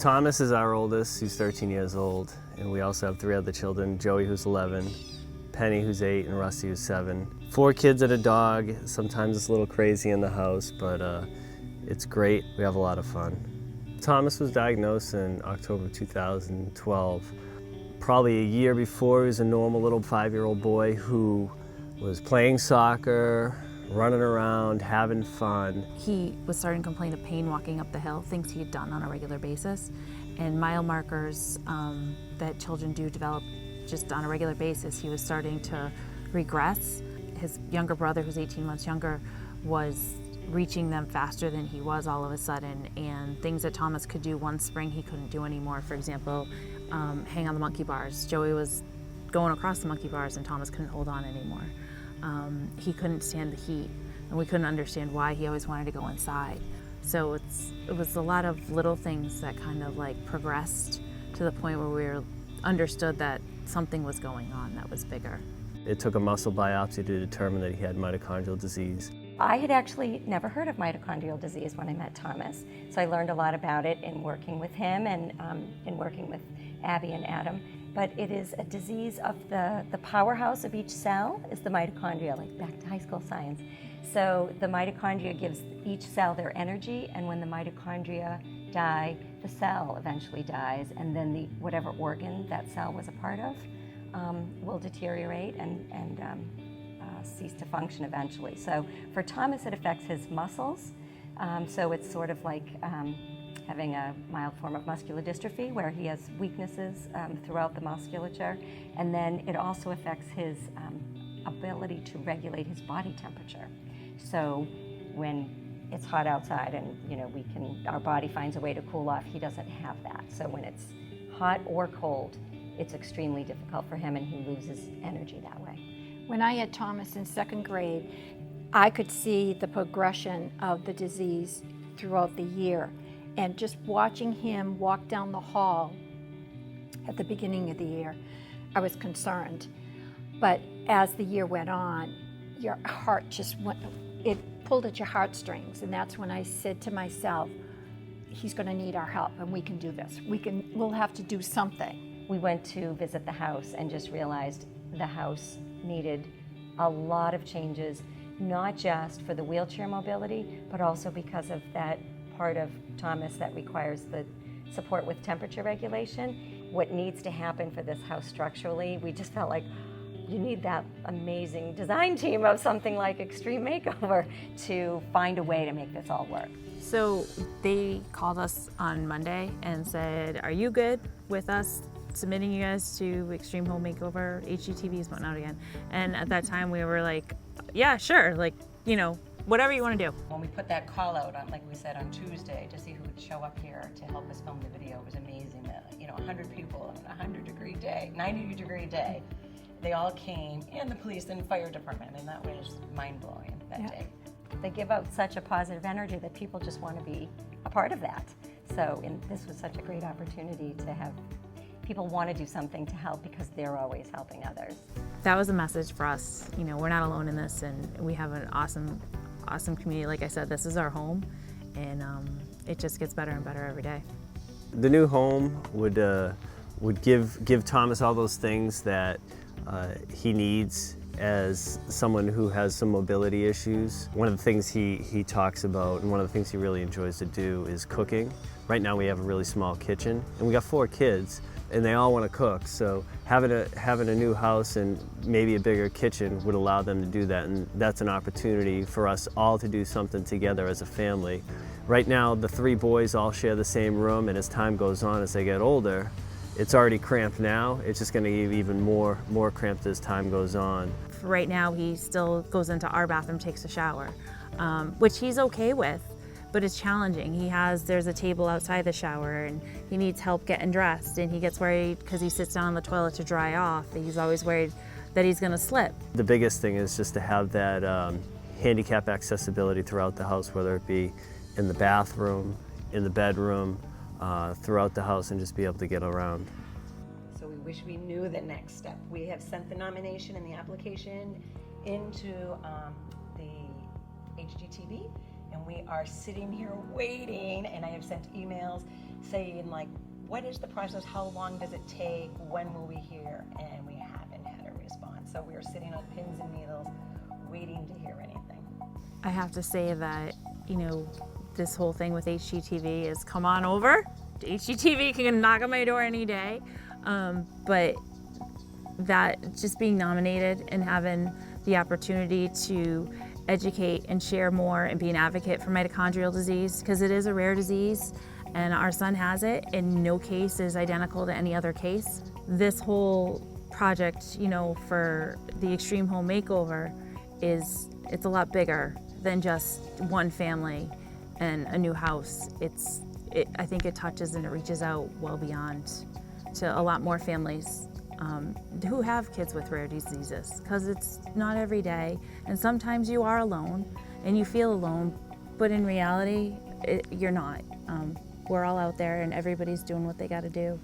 Thomas is our oldest, he's 13 years old, and we also have 3 other children, Joey who's 11, Penny who's 8, and Rusty who's 7. 4 kids and a dog. Sometimes it's a little crazy in the house, but it's great. We have a lot of fun. Thomas was diagnosed in October 2012. Probably a year before, he was a normal little 5-year-old boy who was playing soccer, running around, having fun. He was starting to complain of pain walking up the hill, things he had done on a regular basis, and mile markers that children do develop just on a regular basis. He was starting to regress. His younger brother, who's 18 months younger, was reaching them faster than he was all of a sudden, and things that Thomas could do one spring he couldn't do anymore. For example, hang on the monkey bars. Joey was going across the monkey bars and Thomas couldn't hold on anymore. He couldn't stand the heat, and we couldn't understand why. He always wanted to go inside. So it was a lot of little things that kind of like progressed to the point where we understood that something was going on that was bigger. It took a muscle biopsy to determine that he had mitochondrial disease. I had actually never heard of mitochondrial disease when I met Thomas, so I learned a lot about it in working with him and in working with Abby and Adam. But it is a disease of the powerhouse of each cell is the mitochondria, like back to high school science. So the mitochondria gives each cell their energy, and when the mitochondria die, the cell eventually dies, and then whatever organ that cell was a part of will deteriorate and cease to function eventually. So for Thomas, it affects his muscles. So it's sort of like having a mild form of muscular dystrophy where he has weaknesses throughout the musculature. And then it also affects his ability to regulate his body temperature. So when it's hot outside and our body finds a way to cool off, he doesn't have that. So when it's hot or cold, it's extremely difficult for him and he loses energy that way. When I had Thomas in 2nd grade, I could see the progression of the disease throughout the year. And just watching him walk down the hall at the beginning of the year, I was concerned. But as the year went on, your heart just it pulled at your heartstrings. And that's when I said to myself, he's going to need our help and we can do this. We'll have to do something. We went to visit the house and just realized the house needed a lot of changes, not just for the wheelchair mobility, but also because of that part of Thomas that requires the support with temperature regulation. What needs to happen for this house structurally, we just felt like you need that amazing design team of something like Extreme Makeover to find a way to make this all work. So they called us on Monday and said, are you good with us submitting you guys to Extreme Home Makeover? HGTV is going out again. And at that time we were like, yeah, sure, like, whatever you want to do. When we put that call out on, like we said, on Tuesday to see who would show up here to help us film the video, it was amazing that 100 people on a 100-degree day, 90-degree day, they all came, and the police and fire department, and that was mind-blowing that day. They give out such a positive energy that people just want to be a part of that. So this was such a great opportunity to have people want to do something to help because they're always helping others. That was a message for us. We're not alone in this, and we have an awesome community. Like I said, this is our home, and it just gets better and better every day. The new home would give Thomas all those things that he needs as someone who has some mobility issues. One of the things he talks about, and one of the things he really enjoys to do, is cooking. Right now we have a really small kitchen, and we got 4 kids, and they all want to cook. So having a new house and maybe a bigger kitchen would allow them to do that, and that's an opportunity for us all to do something together as a family. Right now the 3 boys all share the same room, and as time goes on, as they get older, it's already cramped now. It's just going to get even more cramped as time goes on. Right now he still goes into our bathroom, takes a shower, which he's okay with. But it's challenging. There's a table outside the shower and he needs help getting dressed, and he gets worried because he sits down on the toilet to dry off. He's always worried that he's gonna slip. The biggest thing is just to have that handicap accessibility throughout the house, whether it be in the bathroom, in the bedroom, throughout the house, and just be able to get around. So we wish we knew the next step. We have sent the nomination and the application into the HGTV. And we are sitting here waiting, and I have sent emails saying like, what is the process? How long does it take? When will we hear? And we haven't had a response. So we're sitting on pins and needles, waiting to hear anything. I have to say that, you know, this whole thing with HGTV is come on over. HGTV can knock on my door any day. But that just being nominated and having the opportunity to educate and share more and be an advocate for mitochondrial disease, because it is a rare disease and our son has it and no case is identical to any other case. This whole project, you know, for the Extreme Home Makeover it's a lot bigger than just one family and a new house. I think it touches and it reaches out well beyond to a lot more families who have kids with rare diseases, because it's not every day, and sometimes you are alone and you feel alone, but in reality, you're not. We're all out there and everybody's doing what they got to do.